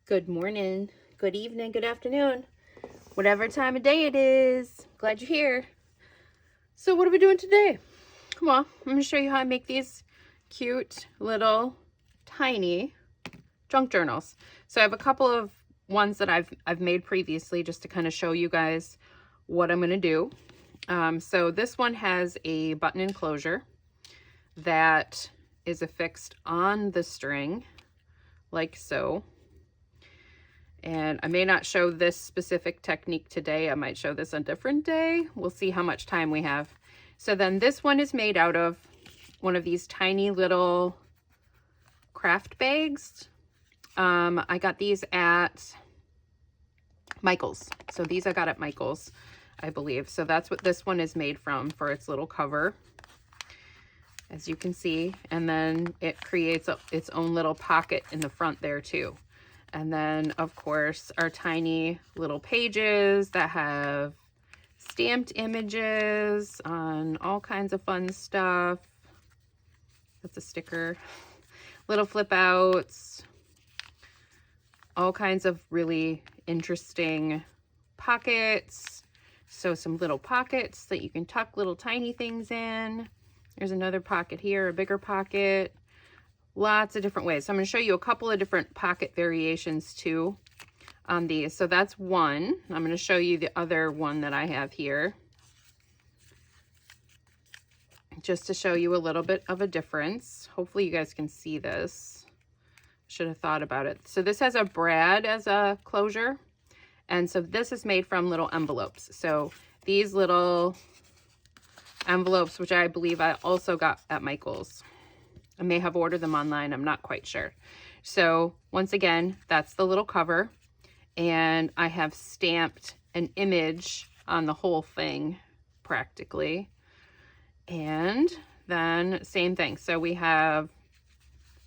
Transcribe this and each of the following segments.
Good morning, good evening, good afternoon, whatever time of day it is. Glad you're here. So what are we doing today? Come on, I'm going to show you how I make these cute little tiny junk journals. So I have a couple of ones that I've made previously just to kind of show you guys what I'm going to do. So this one has a button enclosure that is affixed on the string like so. And I may not show this specific technique today. I might show this a different day. We'll see how much time we have. So then this one is made out of one of these tiny little craft bags. I got these at Michael's. So these I got at Michael's, I believe. So that's what this one is made from for its little cover, as you can see. And then it creates its own little pocket in the front there too. And then, of course, our tiny little pages that have stamped images on all kinds of fun stuff. That's a sticker. Little flip outs. All kinds of really interesting pockets. So some little pockets that you can tuck little tiny things in. There's another pocket here, a bigger pocket. Lots of different ways. So I'm going to show you a couple of different pocket variations too on these. So that's one. I'm going to show you the other one that I have here, just to show you a little bit of a difference. Hopefully you guys can see this. Should have thought about it. So this has a brad as a closure. And so this is made from little envelopes. So these little envelopes, which I believe I also got at Michael's. I may have ordered them online. I'm not quite sure. So once again, that's the little cover. And I have stamped an image on the whole thing practically. And then same thing. So we have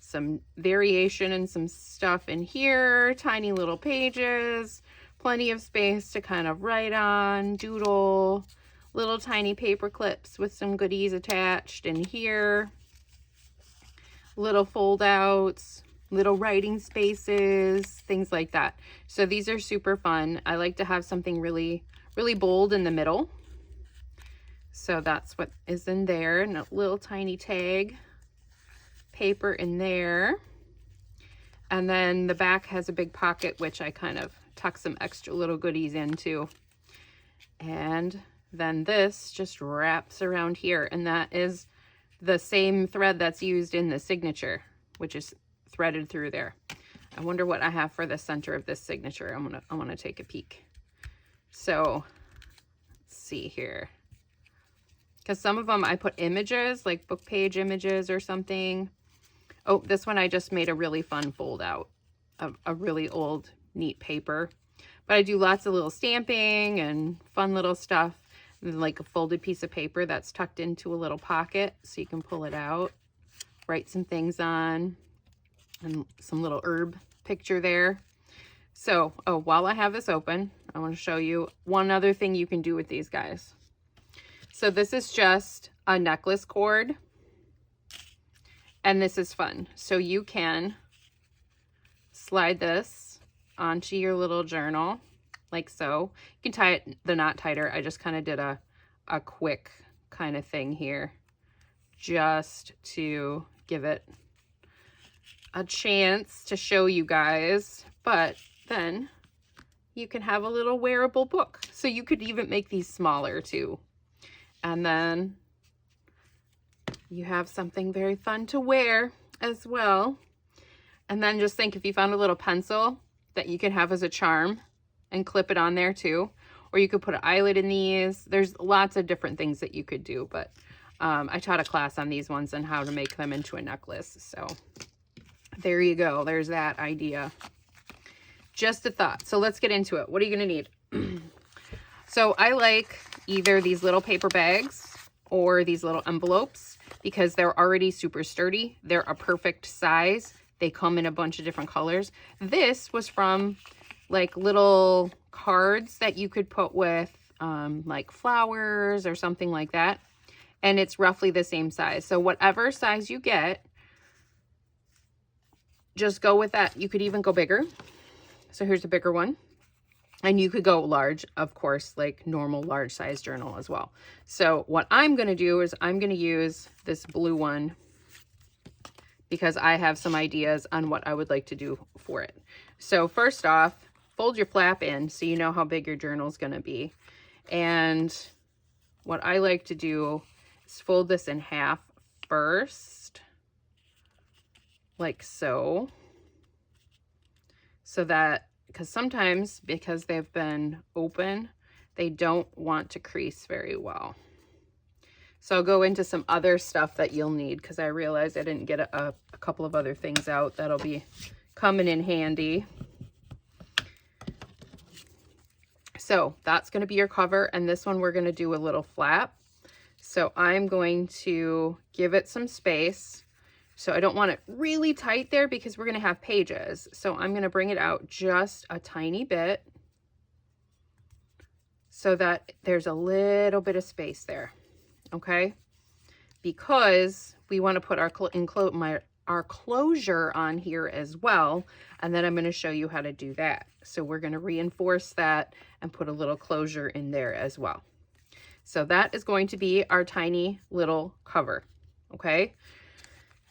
some variation and some stuff in here, tiny little pages, plenty of space to kind of write on, doodle, little tiny paper clips with some goodies attached in here. Little fold outs, little writing spaces, things like that. So these are super fun. I like to have something really, really bold in the middle. So that's what is in there, and a little tiny tag paper in there. And then the back has a big pocket, which I kind of tuck some extra little goodies into. And then this just wraps around here, and that is the same thread that's used in the signature, which is threaded through there. I wonder what I have for the center of this signature. I want to take a peek. So let's see here, because some of them I put images, like book page images or something. Oh, this one I just made a really fun fold out of a really old neat paper. But I do lots of little stamping and fun little stuff. Like a folded piece of paper that's tucked into a little pocket so you can pull it out, write some things on, and some little herb picture there. So, oh, while I have this open, I want to show you one other thing you can do with these guys. So this is just a necklace cord, and this is fun. So you can slide this onto your little journal like so. You can tie the knot tighter. I just kind of did a quick kind of thing here just to give it a chance to show you guys. But then you can have a little wearable book. So you could even make these smaller too. And then you have something very fun to wear as well. And then just think, if you found a little pencil that you could have as a charm and clip it on there too, or you could put an eyelet in these. There's lots of different things that you could do, but I taught a class on these ones and how to make them into a necklace. So there you go. There's that idea. Just a thought. So let's get into it. What are you going to need? So I like either these little paper bags or these little envelopes because they're already super sturdy. They're a perfect size. They come in a bunch of different colors. This was from like little cards that you could put with like flowers or something like that. And it's roughly the same size. So whatever size you get, just go with that. You could even go bigger. So here's a bigger one. And you could go large, of course, like normal large size journal as well. So what I'm going to do is I'm going to use this blue one because I have some ideas on what I would like to do for it. So first off, fold your flap in so you know how big your journal is going to be. And what I like to do is fold this in half first, like so. So that, because sometimes, because they've been open, they don't want to crease very well. So I'll go into some other stuff that you'll need, because I realized I didn't get a couple of other things out that'll be coming in handy. So that's going to be your cover, and this one we're going to do a little flap. So I'm going to give it some space. So I don't want it really tight there because we're going to have pages. So I'm going to bring it out just a tiny bit so that there's a little bit of space there. Okay? Because we want to put our closure on here as well. And then I'm going to show you how to do that. So we're going to reinforce that and put a little closure in there as well. So that is going to be our tiny little cover. Okay?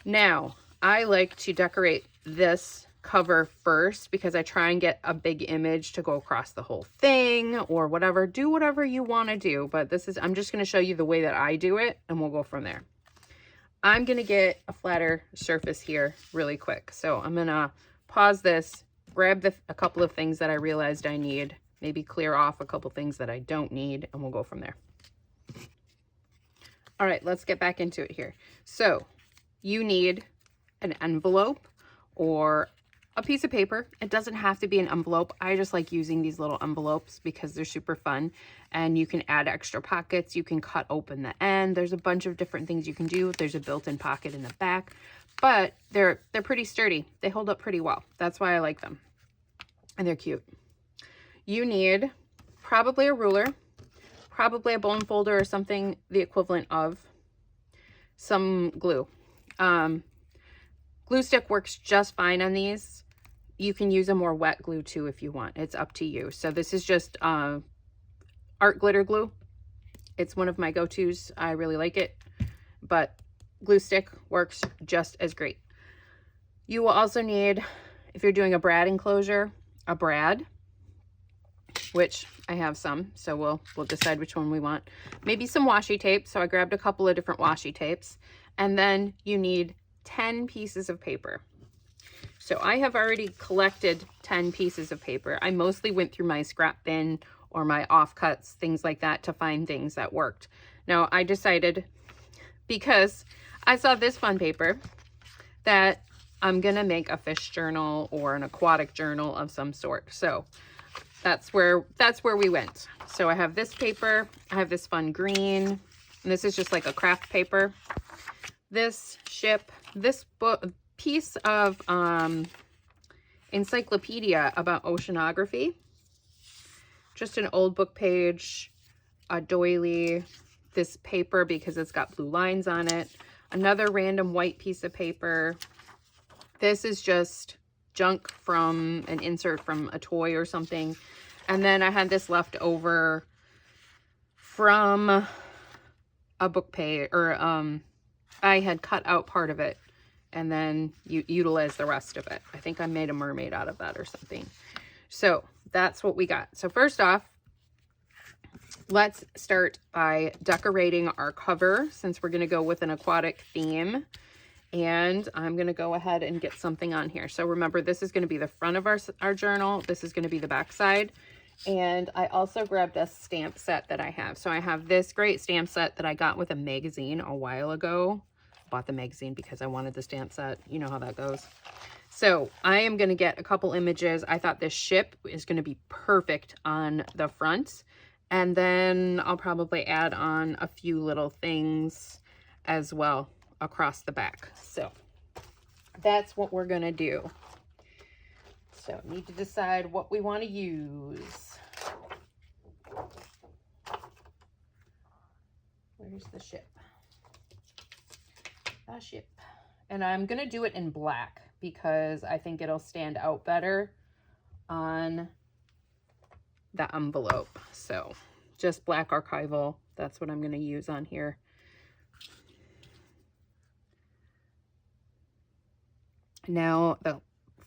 Now, I like to decorate this cover first because I try and get a big image to go across the whole thing or whatever. Do whatever you want to do, but I'm just going to show you the way that I do it and we'll go from there. I'm going to get a flatter surface here really quick. So I'm going to pause this, grab a couple of things that I realized I need, maybe clear off a couple things that I don't need, and we'll go from there. All right, let's get back into it here. So you need an envelope or a piece of paper. It doesn't have to be an envelope. I just like using these little envelopes because they're super fun, and you can add extra pockets. You can cut open the end. There's a bunch of different things you can do. There's a built-in pocket in the back, but they're pretty sturdy. They hold up pretty well. That's why I like them, and they're cute. You need probably a ruler, probably a bone folder or something the equivalent of, some glue. Glue stick works just fine on these. You can use a more wet glue too if you want. It's up to you. So this is just art glitter glue. It's one of my go-tos. I really like it, but glue stick works just as great. You will also need, if you're doing a brad enclosure, a brad, which I have some, so we'll decide which one we want. Maybe some washi tape. So I grabbed a couple of different washi tapes. And then you need 10 pieces of paper. So I have already collected 10 pieces of paper. I mostly went through my scrap bin or my offcuts, things like that, to find things that worked. Now I decided, because I saw this fun paper, that I'm gonna make a fish journal or an aquatic journal of some sort. So that's where we went. So I have this paper, I have this fun green, and this is just like a craft paper. This book, piece of encyclopedia about oceanography, just an old book page, a doily, this paper because it's got blue lines on it, another random white piece of paper. This is just junk from an insert from a toy or something. And then I had this left over from a book page, or I had cut out part of it and then you utilize the rest of it. I think I made a mermaid out of that or something. So that's what we got. So first off, let's start by decorating our cover, since we're going to go with an aquatic theme. And I'm going to go ahead and get something on here. So remember, this is going to be the front of our journal. This is going to be the back side. And I also grabbed a stamp set that I have. So I have this great stamp set that I got with a magazine a while ago. Bought the magazine because I wanted the stamp set. You know how that goes. So I am going to get a couple images. I thought this ship is going to be perfect on the front. And then I'll probably add on a few little things as well across the back. So that's what we're going to do. So need to decide what we want to use. Where's the ship? A ship. And I'm going to do it in black because I think it'll stand out better on the envelope. So just black archival, that's what I'm going to use on here. Now the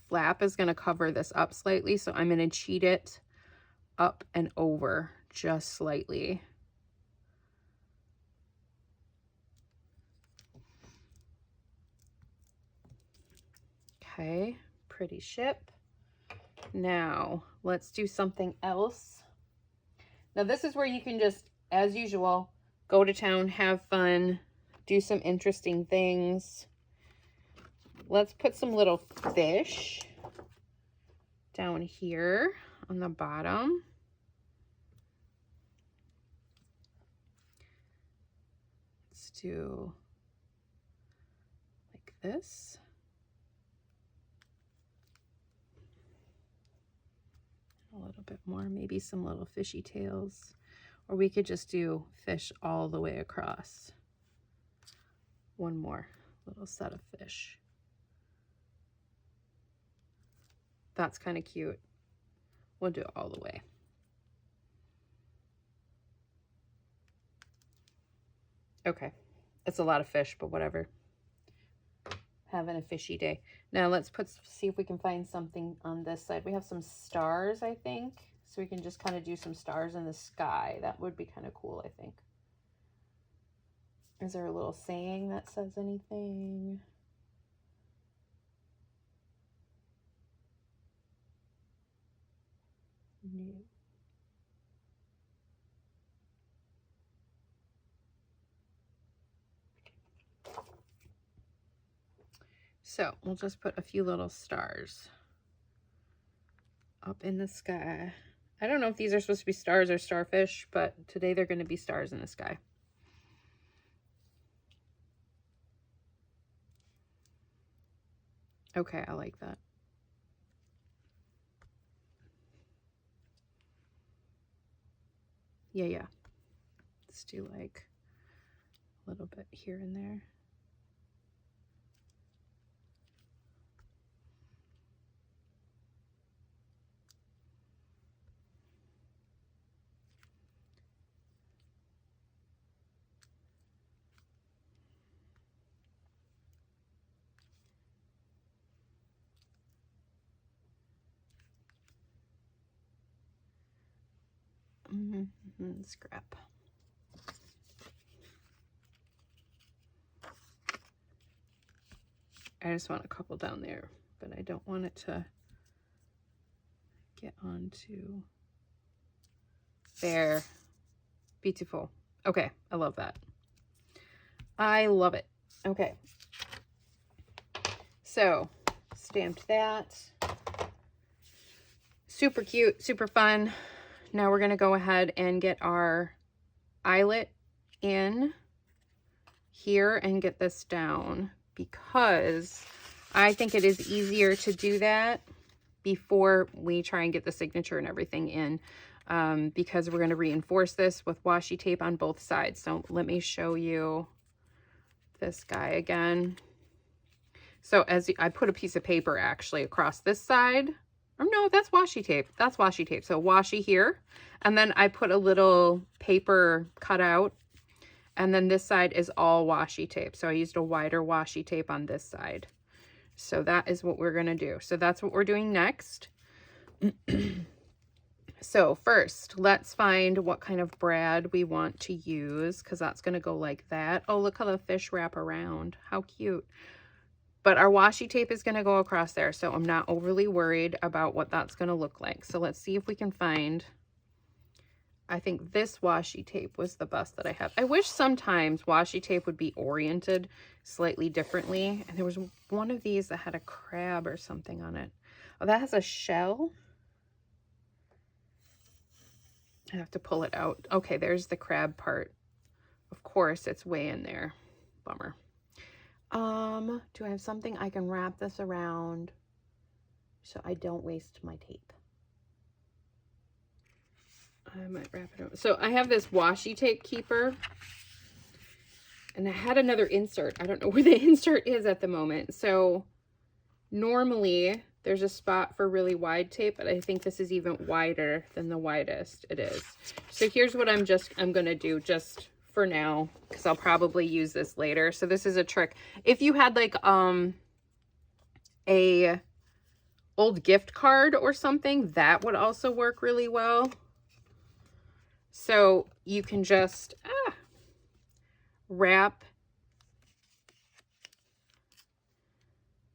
flap is going to cover this up slightly, so I'm going to cheat it up and over just slightly. Okay, pretty ship. Now let's do something else. Now this is where you can just, as usual, go to town, have fun, do some interesting things. Let's put some little fish down here on the bottom. Let's do like this. A little bit more, maybe some little fishy tails, or we could just do fish all the way across. One more little set of fish. That's kind of cute. We'll do it all the way. Okay, it's a lot of fish, but whatever. Having a fishy day. Now let's see if we can find something on this side. We have some stars, I think. So we can just kind of do some stars in the sky. That would be kind of cool, I think. Is there a little saying that says anything? No. So we'll just put a few little stars up in the sky. I don't know if these are supposed to be stars or starfish, but today they're going to be stars in the sky. Okay, I like that. Yeah. Let's do like a little bit here and there. Scrap. I just want a couple down there, but I don't want it to get onto there. Beautiful. Okay, I love that. I love it. Okay. So, stamped that. Super cute, super fun. Now we're going to go ahead and get our eyelet in here and get this down, because I think it is easier to do that before we try and get the signature and everything in, because we're going to reinforce this with washi tape on both sides. So let me show you this guy again. So as I put a piece of paper actually across this side. Oh no, that's washi tape. That's washi tape. So washi here. And then I put a little paper cutout. And then this side is all washi tape. So I used a wider washi tape on this side. So that is what we're going to do. So that's what we're doing next. So first, let's find what kind of brad we want to use, because that's going to go like that. Oh, look how the fish wrap around. How cute. But our washi tape is going to go across there, so I'm not overly worried about what that's going to look like. So let's see if we can find, I think this washi tape was the best that I have. I wish sometimes washi tape would be oriented slightly differently. And there was one of these that had a crab or something on it. Oh, that has a shell. I have to pull it out. Okay, there's the crab part. Of course, it's way in there. Bummer. Do I have something I can wrap this around so I don't waste my tape? I might wrap it up. So I have this washi tape keeper, and I had another insert. I don't know where the insert is at the moment. So normally There's a spot for really wide tape, but I think this is even wider than the widest it is. So here's what I'm gonna do just for now, because I'll probably use this later. So this is a trick. If you had like a old gift card or something, that would also work really well. So you can just wrap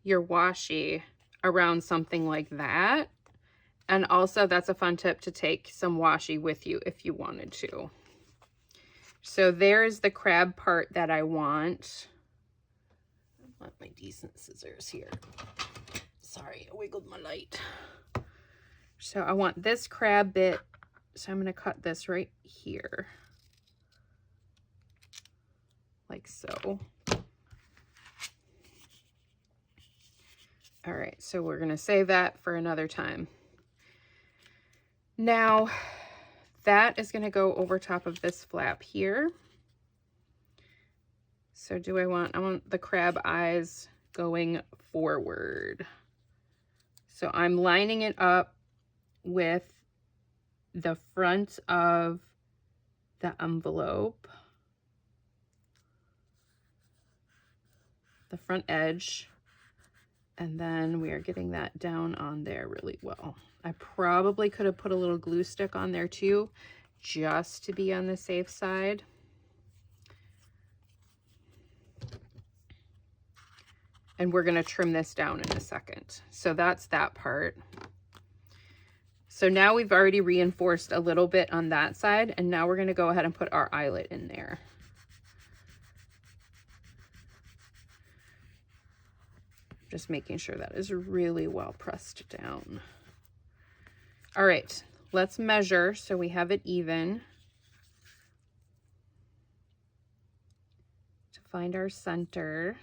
your washi around something like that. And also that's a fun tip to take some washi with you if you wanted to. So there's the crab part that I want. I want my decent scissors here. Sorry, I wiggled my light. So I want this crab bit. So I'm going to cut this right here. Like so. All right, so we're going to save that for another time. Now, that is going to go over top of this flap here. So I want the crab eyes going forward. So I'm lining it up with the front of the envelope, the front edge, and then we are getting that down on there really well. I probably could have put a little glue stick on there too, just to be on the safe side. And we're going to trim this down in a second. So that's that part. So now we've already reinforced a little bit on that side, and now we're going to go ahead and put our eyelet in there. Just making sure that is really well pressed down. All right, let's measure so we have it even. To find our center.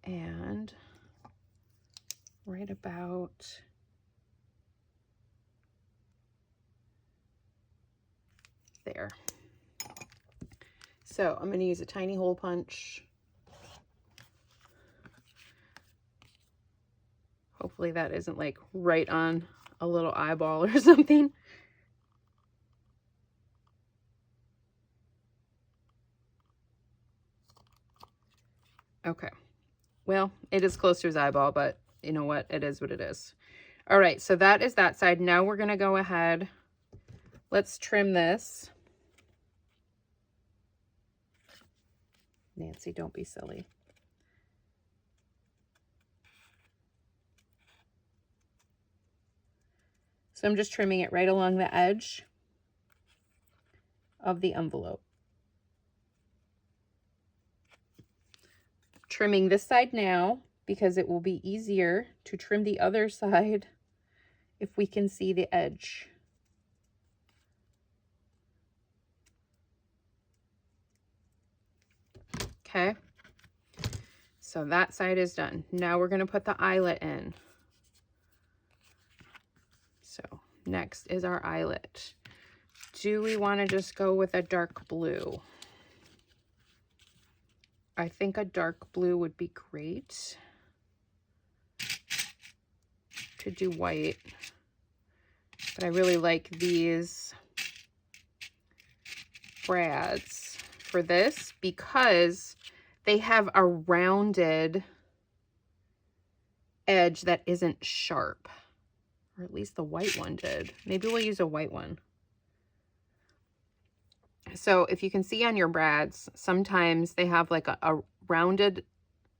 And right about there. So I'm going to use a tiny hole punch. Hopefully that isn't like right on a little eyeball or something. Okay. Well, it is close to his eyeball, but you know what? It is what it is. All right, so that is that side. Now we're going to go ahead. Let's trim this. Nancy, don't be silly. So I'm just trimming it right along the edge of the envelope. Trimming this side now because it will be easier to trim the other side if we can see the edge. Okay, so that side is done. Now we're going to put the eyelet in. So next is our eyelet. Do we want to just go with a dark blue? I think a dark blue would be great. To do white. But I really like these brads for this because they have a rounded edge that isn't sharp. Or at least the white one did. Maybe we'll use a white one. So if you can see on your brads, sometimes they have like a rounded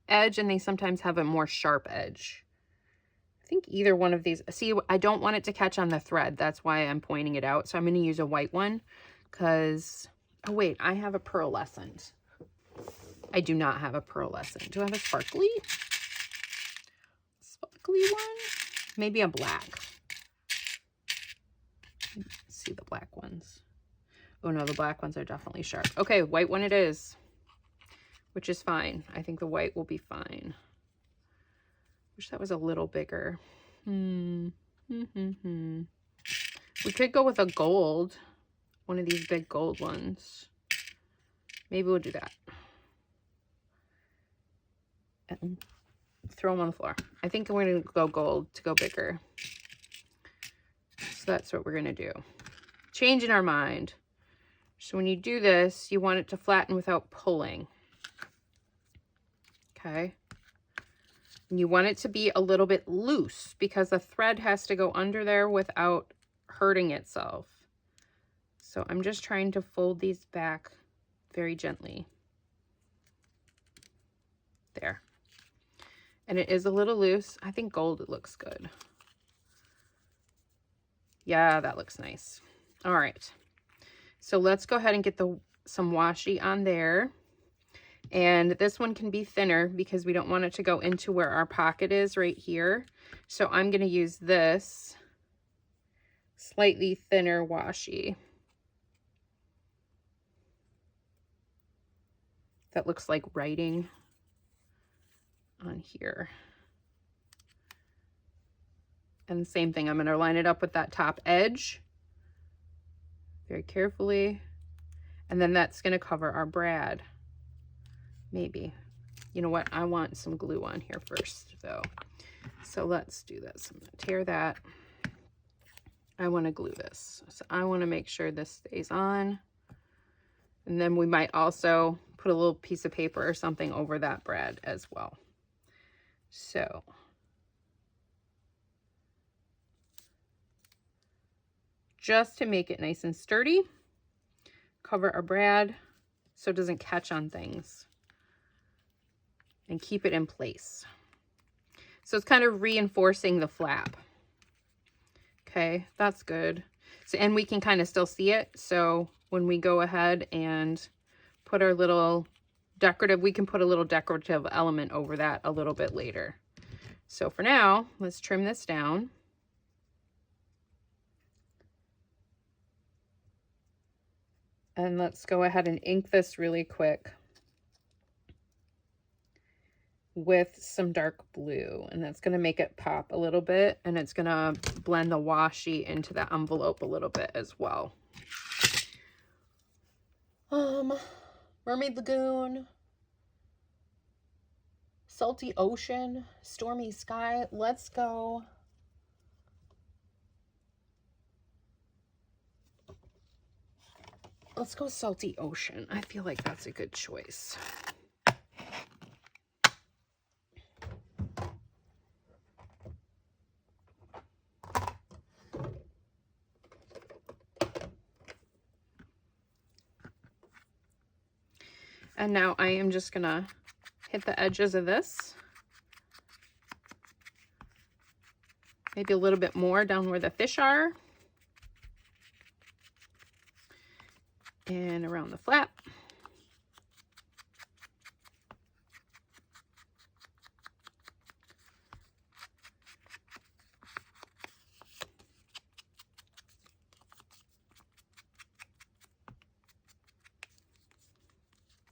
edge and they sometimes have a more sharp edge. I think either one of these. See, I don't want it to catch on the thread. That's why I'm pointing it out. So I'm going to use a white one because, oh wait, I have a pearlescent. I do not have a pearlescent. Do I have a sparkly one? Maybe a black. Let's see the black ones. Oh no, the black ones are definitely sharp. Okay, white one it is, which is fine. I think the white will be fine. Wish that was a little bigger. We could go with a gold, one of these big gold ones. Maybe we'll do that. throw them on the floor. I think we're going to go gold to go bigger. So that's what we're going to do. Changing our mind. So when you do this, you want it to flatten without pulling. Okay. And you want it to be a little bit loose because the thread has to go under there without hurting itself. So I'm just trying to fold these back very gently. There. And it is a little loose. I think gold, it looks good. Yeah, that looks nice. All right. So let's go ahead and get some washi on there. And this one can be thinner because we don't want it to go into where our pocket is right here. So I'm going to use this slightly thinner washi. That looks like writing on here. And the same thing, I'm going to line it up with that top edge very carefully. And then that's going to cover our brad. Maybe. You know what? I want some glue on here first, though. So let's do this. I'm going to tear that. I want to glue this. So I want to make sure this stays on. And then we might also put a little piece of paper or something over that brad as well. So just to make it nice and sturdy, cover our brad so it doesn't catch on things and keep it in place. So it's kind of reinforcing the flap. Okay, that's good. So, and we can kind of still see it. So when we go ahead and put our little decorative, we can put a little decorative element over that a little bit later. So for now, let's trim this down. And let's go ahead and ink this really quick with some dark blue. And that's going to make it pop a little bit. And it's going to blend the washi into the envelope a little bit as well. Mermaid Lagoon, Salty Ocean, Stormy Sky. Let's go. Let's go Salty Ocean. I feel like that's a good choice. And now I am just gonna hit the edges of this. Maybe a little bit more down where the fish are. And around the flap.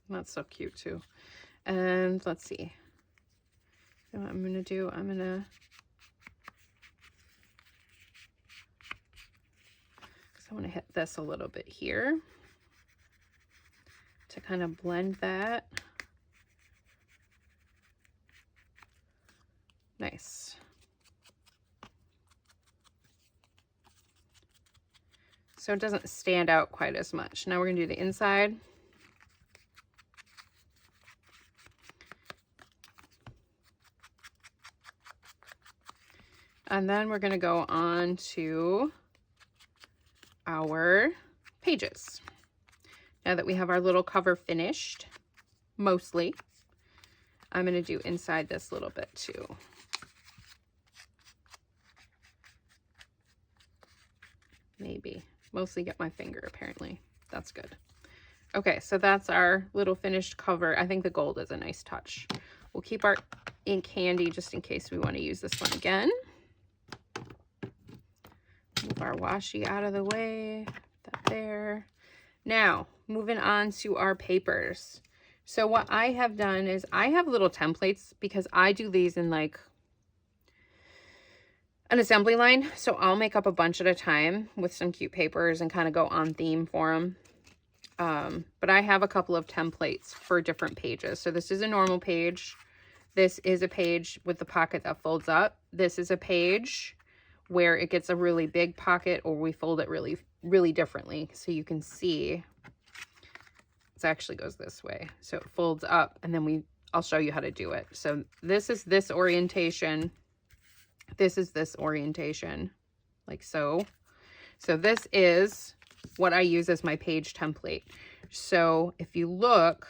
That's so cute too. And let's see. So what I'm gonna do, I'm gonna hit this a little bit here to kind of blend that. Nice. So it doesn't stand out quite as much. Now we're gonna do the inside. And then we're going to go on to our pages. Now that we have our little cover finished, mostly, I'm going to do inside this little bit too. Maybe. Mostly get my finger, apparently. That's good. Okay, so that's our little finished cover. I think the gold is a nice touch. We'll keep our ink handy just in case we want to use this one again. Move our washi out of the way, that there. Now, moving on to our papers. So what I have done is I have little templates because I do these in like an assembly line. So I'll make up a bunch at a time with some cute papers and kind of go on theme for them. But I have a couple of templates for different pages. So this is a normal page. This is a page with the pocket that folds up. This is a page where it gets a really big pocket, or we fold it really, really differently. So you can see it actually goes this way. So it folds up, and then I'll show you how to do it. So this is this orientation. This is this orientation, like so. So this is what I use as my page template. So if you look,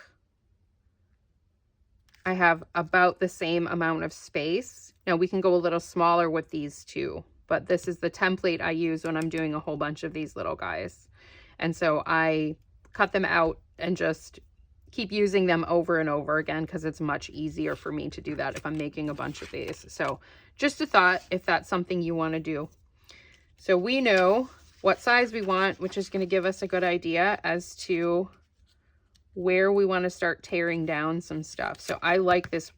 I have about the same amount of space. Now we can go a little smaller with these too, but this is the template I use when I'm doing a whole bunch of these little guys. And so I cut them out and just keep using them over and over again, because it's much easier for me to do that if I'm making a bunch of these. So just a thought, if that's something you want to do. So we know what size we want, which is going to give us a good idea as to where we want to start tearing down some stuff. So I like this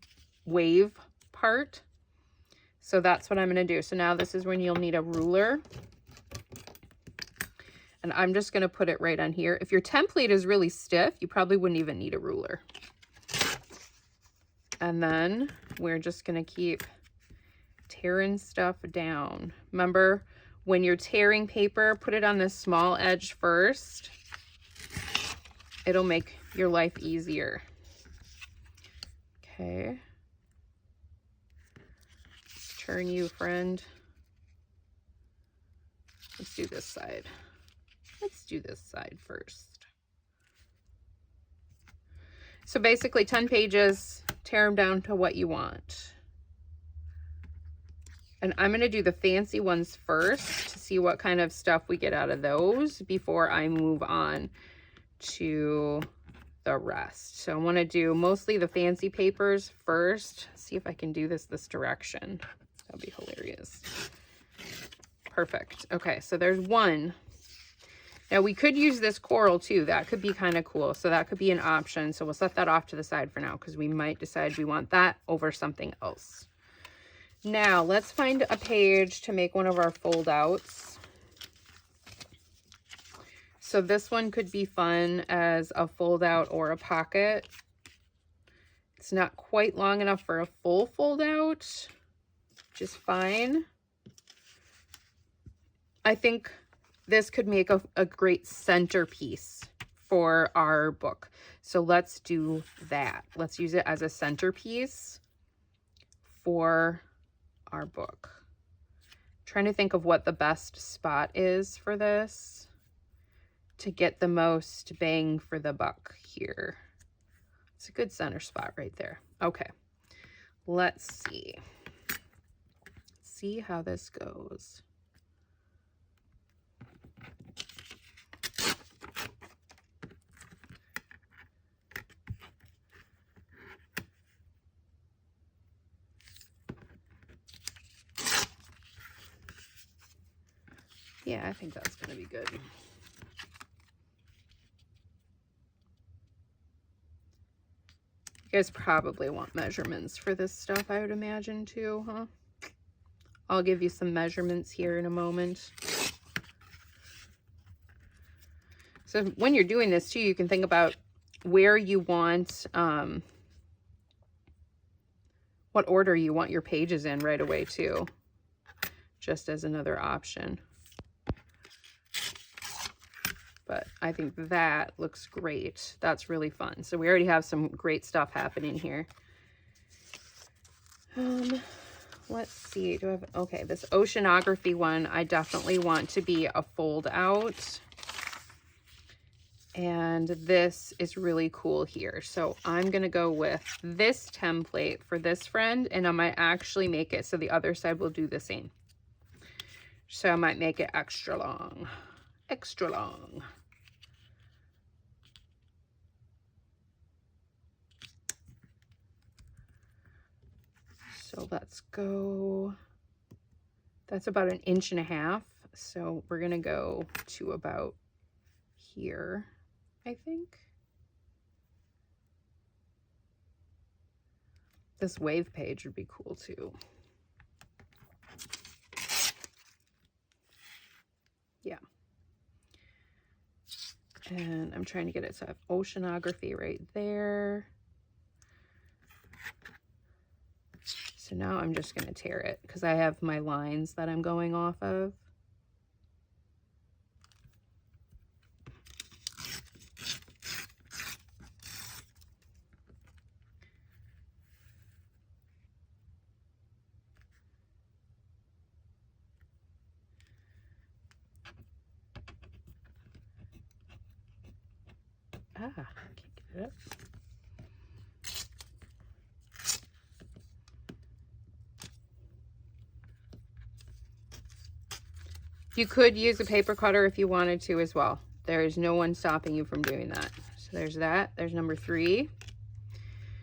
wave part. So that's what I'm going to do. So now this is when you'll need a ruler. And I'm just going to put it right on here. If your template is really stiff, you probably wouldn't even need a ruler. And then we're just going to keep tearing stuff down. Remember, when you're tearing paper, put it on this small edge first. It'll make your life easier. Okay. Let's turn you, friend. Let's do this side. Let's do this side first. So basically 10 pages, tear them down to what you want. And I'm going to do the fancy ones first to see what kind of stuff we get out of those before I move on to the rest. So I want to do mostly the fancy papers first. See if I can do this direction. That'll be hilarious. Perfect. Okay, so there's one. Now we could use this coral too. That could be kind of cool. So that could be an option. So we'll set that off to the side for now, because we might decide we want that over something else. Now let's find a page to make one of our fold outs. So this one could be fun as a fold out or a pocket. It's not quite long enough for a full fold out, which is fine. I think this could make a great centerpiece for our book. So let's do that. Let's use it as a centerpiece for our book. I'm trying to think of what the best spot is for this to get the most bang for the buck here. It's a good center spot right there. Okay, let's see. See how this goes. Yeah, I think that's going to be good. You guys probably want measurements for this stuff, I would imagine, too, huh? I'll give you some measurements here in a moment. So when you're doing this, too, you can think about where you want, what order you want your pages in right away, too, just as another option. But I think that looks great. That's really fun. So we already have some great stuff happening here. Let's see. Do I have, okay, this oceanography one, I definitely want to be a fold out. And this is really cool here. So I'm going to go with this template for this friend, and I might actually make it so the other side will do the same. So I might make it extra long. Extra long. So let's go, that's about 1.5 inches. So we're going to go to about here, I think. This wave page would be cool too. Yeah. And I'm trying to get it to have oceanography right there. So now I'm just going to tear it because I have my lines that I'm going off of. I can't get it up. You could use a paper cutter if you wanted to as well. There is no one stopping you from doing that. So there's that. There's number 3.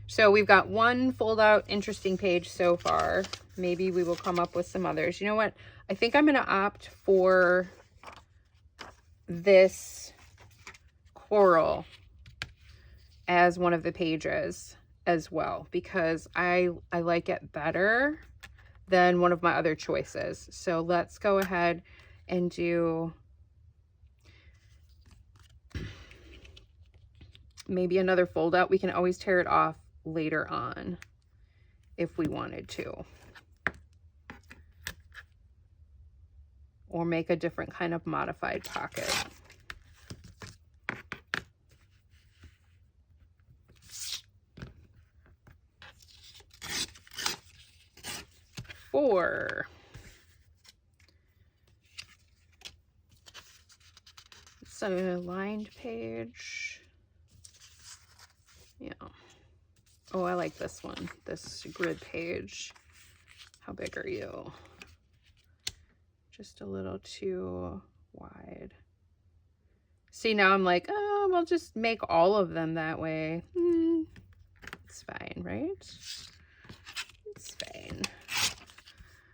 So we've got one fold out interesting page so far. Maybe we will come up with some others. You know what? I think I'm going to opt for this coral as one of the pages as well, because I like it better than one of my other choices. So let's go ahead and do maybe another fold out. We can always tear it off later on if we wanted to, or make a different kind of modified pocket. Four. It's a lined page. Yeah. Oh, I like this one, this grid page. How big are you? Just a little too wide. See, now I'm like, oh, we'll just make all of them that way. It's fine, right? It's fine.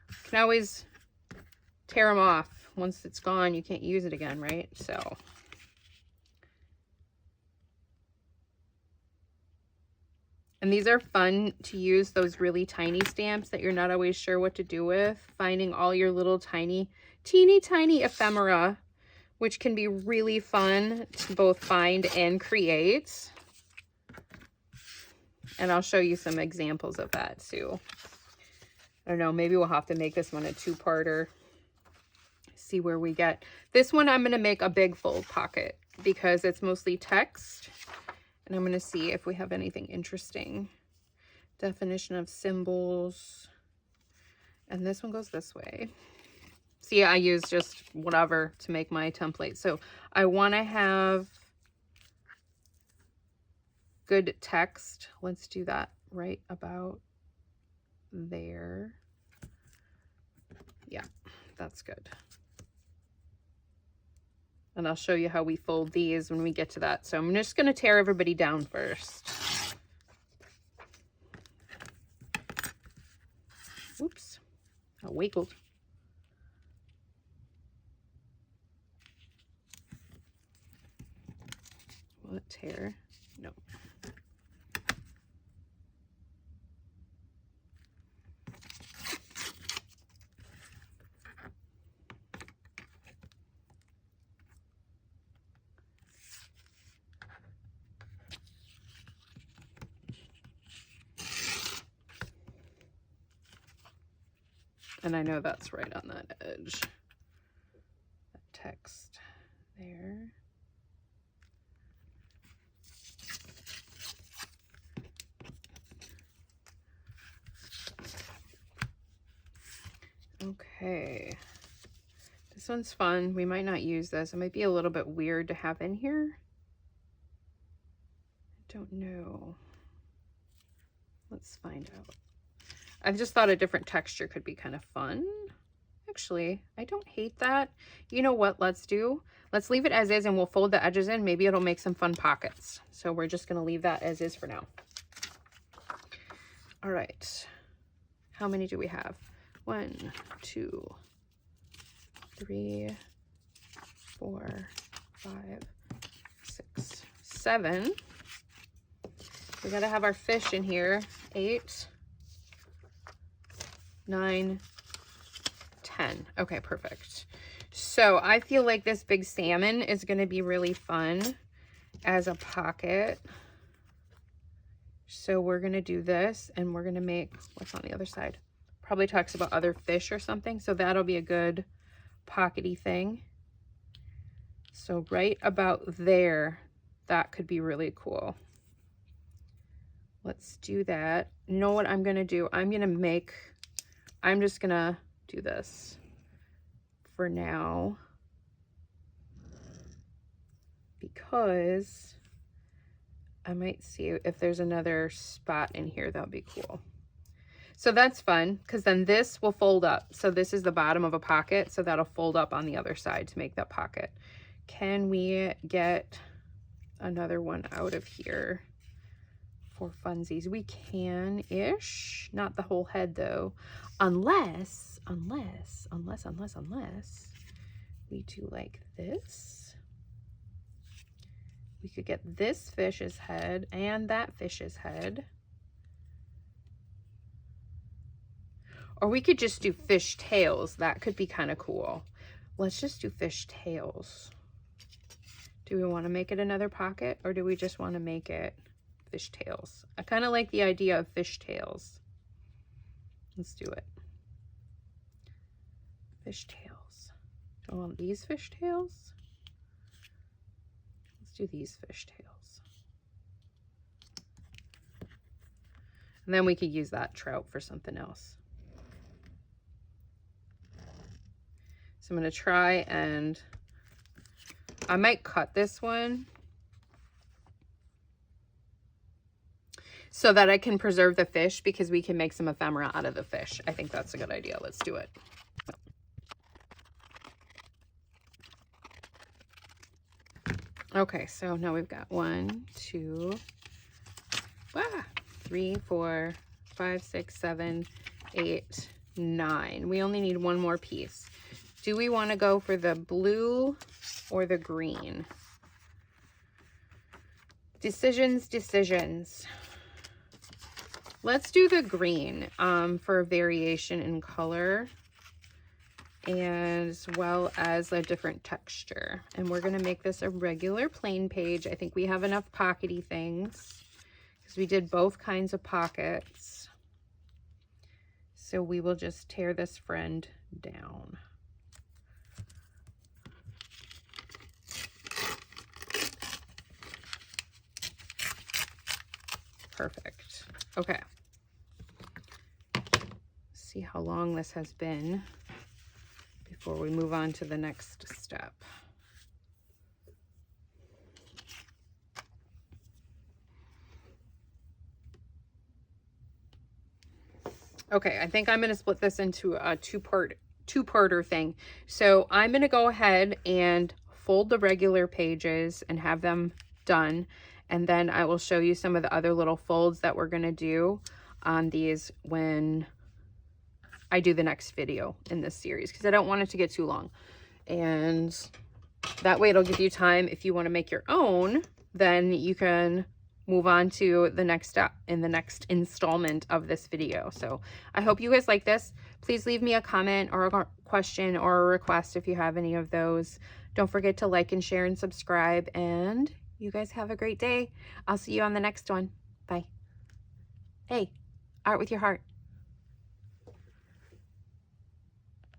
You can always tear them off. Once it's gone, you can't use it again, right? So. And these are fun to use, those really tiny stamps that you're not always sure what to do with. Finding all your little tiny, teeny tiny ephemera, which can be really fun to both find and create. And I'll show you some examples of that too. I don't know, maybe we'll have to make this one a 2-parter. See where we get. This one I'm going to make a big fold pocket because it's mostly text. And I'm going to see if we have anything interesting. Definition of symbols. And this one goes this way. See, I use just whatever to make my template. So I want to have good text. Let's do that right about there. Yeah, that's good. And I'll show you how we fold these when we get to that. So I'm just going to tear everybody down first. Oops, I wiggled. Will it tear? No. And I know that's right on that edge. That text there. Okay. This one's fun. We might not use this. It might be a little bit weird to have in here. I don't know. Let's find out. I've just thought a different texture could be kind of fun. Actually, I don't hate that. You know what? Let's leave it as is and we'll fold the edges in. Maybe it'll make some fun pockets. So we're just going to leave that as is for now. All right. How many do we have? 1, 2, 3, 4, 5, 6, 7. We got to have our fish in here. 8, 9, 10. Okay, perfect. So I feel like this big salmon is going to be really fun as a pocket. So we're going to do this and we're going to make, what's on the other side? Probably talks about other fish or something. So that'll be a good pockety thing. So right about there, that could be really cool. Let's do that. You know what I'm going to do? I'm just going to do this for now because I might see if there's another spot in here that would be cool. So that's fun because then this will fold up. So this is the bottom of a pocket. So that'll fold up on the other side to make that pocket. Can we get another one out of here for funsies? We can-ish. Not the whole head though. Unless we do like this. We could get this fish's head and that fish's head. Or we could just do fish tails. That could be kind of cool. Let's just do fish tails. Do we want to make it another pocket or do we just want to make it fish tails? I kind of like the idea of fish tails. Let's do it. Fish tails. Do I want these fish tails? Let's do these fish tails. And then we could use that trout for something else. So I'm going to try and I might cut this one so that I can preserve the fish because we can make some ephemera out of the fish. I think that's a good idea. Let's do it. Okay, so now we've got 1, 2, 3, 4, 5, 6, 7, 8, 9. We only need one more piece. Do we want to go for the blue or the green? Decisions. Let's do the green for a variation in color as well as a different texture. And we're going to make this a regular plain page. I think we have enough pockety things because we did both kinds of pockets. So we will just tear this friend down. Perfect. Okay. See how long this has been before we move on to the next step. Okay, I think I'm going to split this into a two-parter thing. So I'm going to go ahead and fold the regular pages and have them done. And then I will show you some of the other little folds that we're going to do on these when I do the next video in this series, because I don't want it to get too long. And that way it'll give you time. If you want to make your own, then you can move on to the next step in the next installment of this video. So I hope you guys like this. Please leave me a comment or a question or a request if you have any of those. Don't forget to like and share and subscribe, and you guys have a great day. I'll see you on the next one. Bye. Hey, art with your heart.